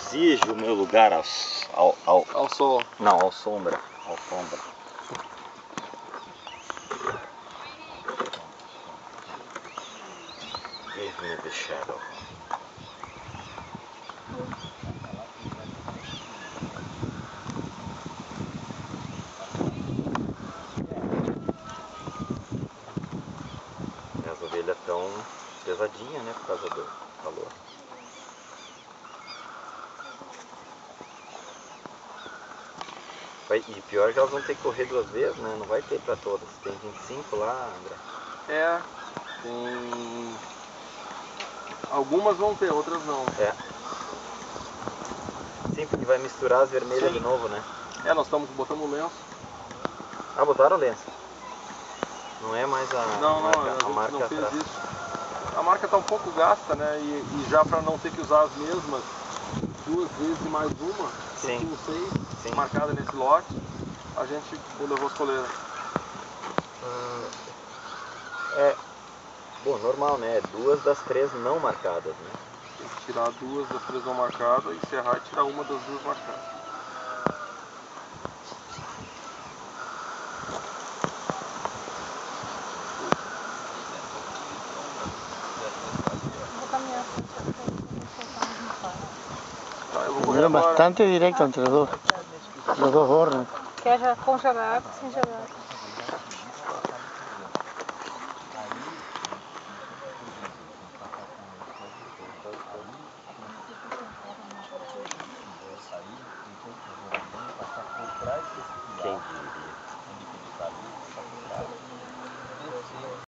exijo o meu lugar ao sol. Não, ao sombra. Ao sombra. Give me the shadow. As ovelhas estão pesadinhas, né, por causa do calor. E pior que elas vão ter que correr 2 vezes, né? Não vai ter para todas. Tem 25 lá, André. É, tem... Algumas vão ter, outras não. É. Sim, porque vai misturar as vermelhas de novo, né? É, nós estamos botando o lenço. Ah, botaram o lenço. Não é mais a marca não fez atrás. isso. A marca está um pouco gasta, né? E já para não ter que usar as mesmas 2 vezes e mais uma, Sim. 6 marcadas nesse lote, a gente levou as coleiras. Bom, normal, né? 2 das 3 não marcadas, né? Tem que tirar 2 das 3 não marcadas, encerrar e tirar uma das 2 marcadas. Era bastante directo entre los dos bordes. Que haya congelado sin llegar.